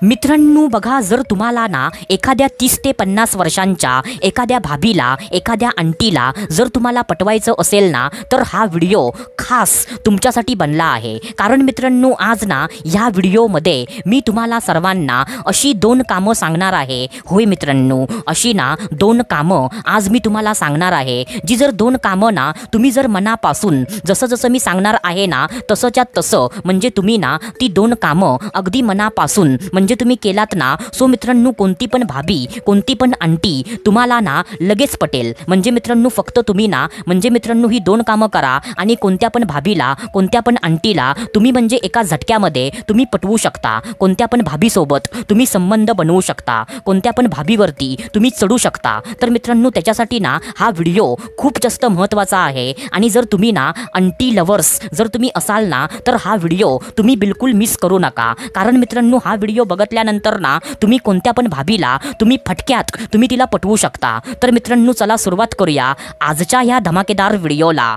मित्रांनो बघा, जर तुम्हाला ना एखाद्या 30 ते 50 वर्षांच्या एखाद्या भाभीला, एखाद्या आंटीला जर तुम्हाला पटवायचं असेल ना, तर हा व्हिडिओ खास तुमच्यासाठी बनला आहे. कारण मित्रांनो, आज ना ह्या व्हिडिओमध्ये मी तुम्हाला सर्वांना अशी 2 कामं सांगणार आहे. होय मित्रांनो, अशी ना 2 कामं आज मी तुम्हाला सांगणार आहे, जी जर 2 कामं ना तुम्ही जर मनापासून जसं जसं मी सांगणार आहे ना तसंच्या तसं, म्हणजे तुम्ही ना ती 2 कामं अगदी मनापासून म्हणजे तुम्ही केलात ना, सो मित्रांनो कोणती पण भाभी, कोणती पण आंटी तुम्हाला ना लगेच पटेल. म्हणजे मित्रांनो फक्त तुम्ही ना म्हणजे मित्रांनो ही 2 कामं करा आणि कोणत्या पण भाभीला, कोणत्या पण आंटीला तुम्ही म्हणजे एका झटक्यामध्ये तुम्ही पटवू शकता. कोणत्या पण भाभीसोबत तुम्ही संबंध बनवू शकता, कोणत्या पण भाभीवरती तुम्ही चढू शकता. तर मित्रांनो त्याच्यासाठी ना हा व्हिडिओ खूप जास्त महत्त्वाचा आहे. आणि जर तुम्ही ना आंटी लवर्स जर तुम्ही असाल ना, तर हा व्हिडिओ तुम्ही बिलकुल मिस करू नका. कारण मित्रांनो हा व्हिडिओ बघितल्यानंतर ना तुम्ही कोणत्या पण भाभीला तुम्ही फटक्यात तुम्ही तिला पटवू शकता. तर मित्रांनो चला सुरुवात करूया आजच्या ह्या धमाकेदार व्हिडिओला.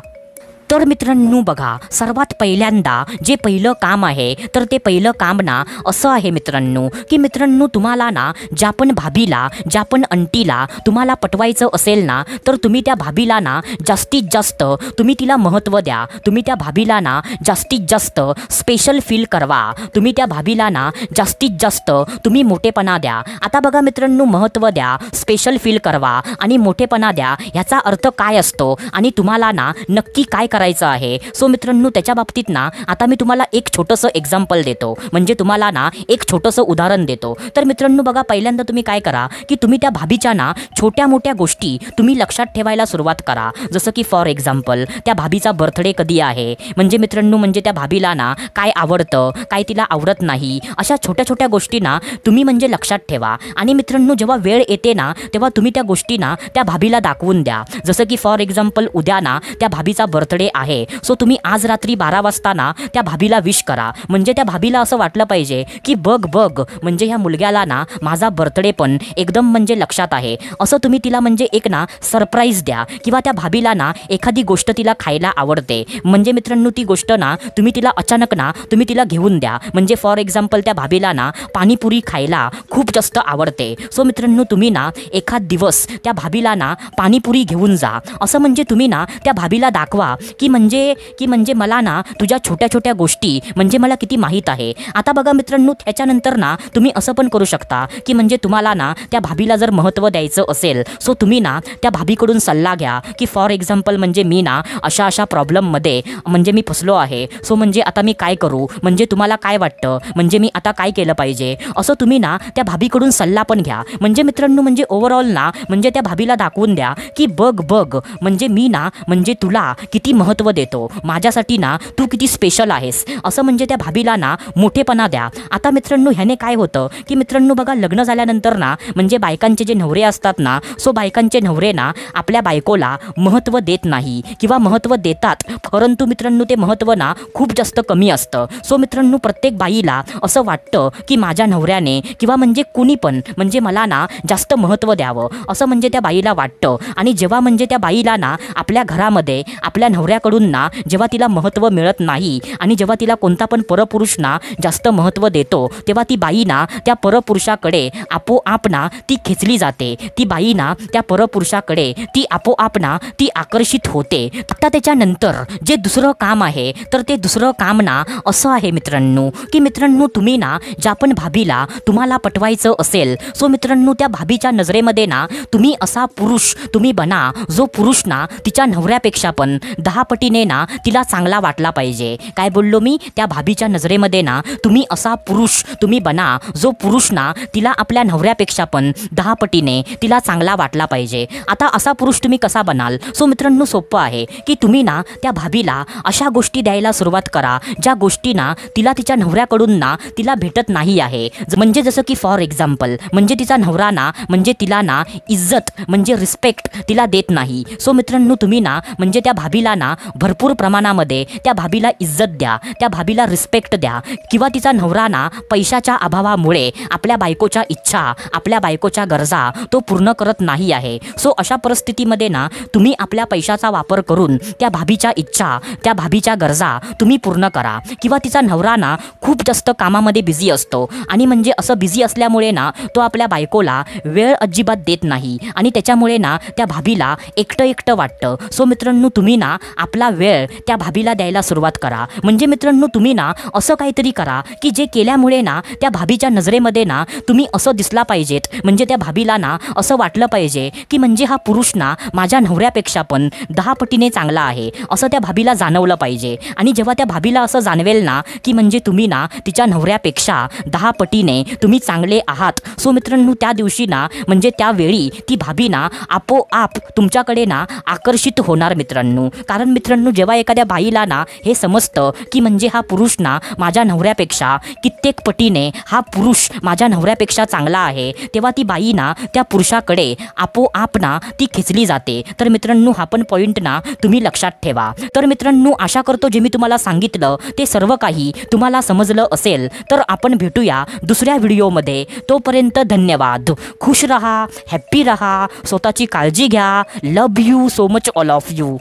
तर मित्रांनो बघा, सर्वात पहिल्यांदा जे पहिलं काम आहे, तर ते पहिलं काम ना असं आहे मित्रांनो, की मित्रांनो तुम्हाला ना ज्या पण भाभीला, ज्या पण आंटीला तुम्हाला पटवायचं असेल ना, तर तुम्ही त्या भाभीला ना जास्तीत जास्त तुम्ही तिला महत्त्व द्या. तुम्ही त्या भाभीला ना जास्तीत जास्त स्पेशल फील करवा. तुम्ही त्या भाभीला ना जास्तीत जास्त तुम्ही मोठेपणा द्या. आता बघा मित्रांनो, महत्त्व द्या, स्पेशल फील करवा आणि मोठेपणा द्या, ह्याचा अर्थ काय असतो आणि तुम्हाला ना नक्की काय करायचं आहे. सो मित्रांनो त्याच्या बाबतीत ना आता मी तुम्हाला एक छोटंसं एक्झाम्पल देतो, म्हणजे तुम्हाला ना एक छोटंसं उदाहरण देतो. तर मित्रांनो बघा, पहिल्यांदा तुम्ही काय करा, की तुम्ही त्या भाभीच्या ना छोट्या मोठ्या गोष्टी तुम्ही लक्षात ठेवायला सुरुवात करा. जसं की फॉर एक्झाम्पल त्या भाभीचा बर्थडे कधी आहे, म्हणजे मित्रांनो म्हणजे त्या भाभीला ना काय आवडतं, काय तिला आवडत नाही, अशा छोट्या छोट्या गोष्टी ना तुम्ही म्हणजे लक्षात ठेवा. आणि मित्रांनो जेव्हा वेळ येते ना, तेव्हा तुम्ही त्या गोष्टी ना त्या भाभीला दाखवून द्या. जसं की फॉर एक्झाम्पल उद्या ना त्या भाभीचा बर्थडे आहे, सो तुम्ही आज रात्री 12 वाजता ना त्या भाभीला विश करा. म्हणजे त्या भाभीला असं वाटलं पाहिजे की बघ म्हणजे ह्या मुलग्याला ना माझा बर्थडे पण एकदम म्हणजे लक्षात आहे. असं तुम्ही तिला म्हणजे एक ना सरप्राईज द्या. किंवा त्या भाभीला ना एखादी गोष्ट तिला खायला आवडते, म्हणजे मित्रांनो ती गोष्ट ना तुम्ही तिला अचानक ना तुम्ही तिला घेऊन द्या. म्हणजे फॉर एक्झाम्पल त्या भाभीला ना पाणीपुरी खायला खूप जास्त आवडते, सो मित्रांनो तुम्ही ना एखाद दिवस त्या भाभीला ना पाणीपुरी घेऊन जा. असं म्हणजे तुम्ही ना त्या भाभीला दाखवा की म्हणजे मला ना तुझ्या छोट्या छोट्या गोष्टी म्हणजे मला किती माहीत आहे. आता बघा मित्रांनो त्याच्यानंतर ना तुम्ही असं पण करू शकता, की म्हणजे तुम्हाला ना त्या भाभीला जर महत्त्व द्यायचं असेल, सो तुम्ही ना त्या भाभीकडून सल्ला घ्या. की फॉर एक्झाम्पल म्हणजे मी ना अशा प्रॉब्लेममध्ये म्हणजे मी फसलो आहे, सो म्हणजे आता मी काय करू, म्हणजे तुम्हाला काय वाटतं, म्हणजे मी आता काय केलं पाहिजे, असं तुम्ही ना त्या भाभीकडून सल्ला पण घ्या. म्हणजे मित्रांनो म्हणजे ओव्हरऑल ना म्हणजे त्या भाभीला दाखवून द्या की बघ म्हणजे मी ना म्हणजे तुला किती महत्त्व देतो, माझ्यासाठी ना तू किती स्पेशल आहेस, असं म्हणजे त्या भाभीला ना मोठेपणा द्या. आता मित्रांनो ह्याने काय होतं, की मित्रांनो बघा लग्न झाल्यानंतर ना म्हणजे बायकांचे जे नवरे असतात ना, सो बायकांचे नवरे ना आपल्या बायकोला महत्त्व देत नाही किंवा महत्त्व देतात, परंतु मित्रांनो ते महत्त्व ना खूप जास्त कमी असतं. सो मित्रांनो प्रत्येक बाईला असं वाटतं की माझ्या नवऱ्याने किंवा म्हणजे कुणी पण म्हणजे मला ना जास्त महत्त्व द्यावं, असं म्हणजे त्या बाईला वाटतं. आणि जेव्हा म्हणजे त्या बाईला ना आपल्या घरामध्ये आपल्या नवऱ्याकडून ना जेव्हा तिला महत्त्व मिळत नाही आणि जेव्हा तिला कोणता पण परपुरुष ना जास्त महत्त्व देतो, तेव्हा ती बाई ना त्या परपुरुषाकडे आपोआप ना ती खेचली जाते. ती बाई ना त्या परपुरुषाकडे ती आपोआप ना ती आकर्षित होते. आता त्याच्यानंतर जे दुसरं काम आहे, तर ते दुसरं काम ना असं आहे मित्रांनो, की मित्रांनो तुम्ही ना ज्या पण भाभीला तुम्हाला पटवायचं असेल, सो मित्रांनो त्या भाभीच्या नजरेमध्ये ना तुम्ही असा पुरुष तुम्ही बना, जो पुरुष ना तिच्या नवऱ्यापेक्षा पण 10 पटीने ना तिला चांगला वाटला पाहिजे. काय बोललो मी, त्या भाभीच्या नजरेमध्ये ना तुम्ही असा पुरुष तुम्ही बना, जो पुरुष ना तिला आपल्या नवऱ्यापेक्षा पण 10 पटीने तिला चांगला वाटला पाहिजे. आता असा पुरुष तुम्ही कसा बनाल, सो मित्रांनो सोपं आहे, की तुम्ही ना त्या भाभीला अशा गोष्टी द्यायला सुरुवात करा ज्या गोष्टी ना तिला तिच्या नवऱ्याकडून ना तिला भेटत नाही आहे. म्हणजे जसं की फॉर एक्झाम्पल म्हणजे तिचा नवरा ना म्हणजे तिला ना इज्जत म्हणजे रिस्पेक्ट तिला देत नाही, सो मित्रांनो तुम्ही ना म्हणजे त्या भाभीला ना ना भरपूर प्रमाणामध्ये त्या भाभीला इज्जत द्या, त्या भाभीला रिस्पेक्ट द्या. किंवा तिचा नवरा ना पैशाच्या अभावामुळे आपल्या बायकोच्या इच्छा, आपल्या बायकोच्या गरजा तो पूर्ण करत नाही आहे. सो अशा परिस्थितीमध्ये ना तुम्ही आपल्या पैशाचा वापर करून त्या भाभीच्या इच्छा, त्या भाभीच्या गरजा तुम्ही पूर्ण करा. किंवा तिचा नवरा ना खूप जास्त कामामध्ये बिझी असतो आणि म्हणजे असं बिझी असल्यामुळे ना तो आपल्या बायकोला वेळ अजिबात देत नाही आणि त्याच्यामुळे ना त्या भाभीला एकटं एकटं वाटतं. सो मित्रांनो, तुम्ही ना आपला वेळ त्या भाभीला द्यायला सुरुवात करा. म्हणजे मित्रांनो, तुम्ही ना असं काहीतरी करा की जे केल्यामुळे ना त्या भाभीच्या नजरेमध्ये ना तुम्ही असं दिसला पाहिजेत, म्हणजे त्या भाभीला ना असं वाटलं पाहिजे की म्हणजे हा पुरुष ना माझ्या नवऱ्यापेक्षा पण 10 पटीने चांगला आहे, असं त्या भाभीला जाणवलं पाहिजे. आणि जेव्हा त्या भाभीला असं जाणवेल ना की म्हणजे तुम्ही ना तिच्या नवऱ्यापेक्षा 10 पटीने तुम्ही चांगले आहात, सो मित्रांनो त्या दिवशी ना म्हणजे त्यावेळी ती भाभी ना आपोआप तुमच्याकडे ना आकर्षित होणार मित्रांनो. कारण मित्रांनो, जेव्हा एखाद्या बाईला ना हे समजतं की म्हणजे हा पुरुष ना माझ्या नवऱ्यापेक्षा कित्येक पटीने हा पुरुष माझ्या नवऱ्यापेक्षा चांगला आहे, तेव्हा ती बाई ना त्या पुरुषाकडे आपोआप ना ती खेचली जाते. तर मित्रांनो, हा पण पॉईंट ना तुम्ही लक्षात ठेवा. तर मित्रांनो, आशा करतो जे मी तुम्हाला सांगितलं ते सर्व काही तुम्हाला समजलं असेल. तर आपण भेटूया दुसऱ्या व्हिडिओमध्ये. तोपर्यंत धन्यवाद. खुश रहा, हॅप्पी रहा, स्वतःची काळजी घ्या. Love you so much all of you.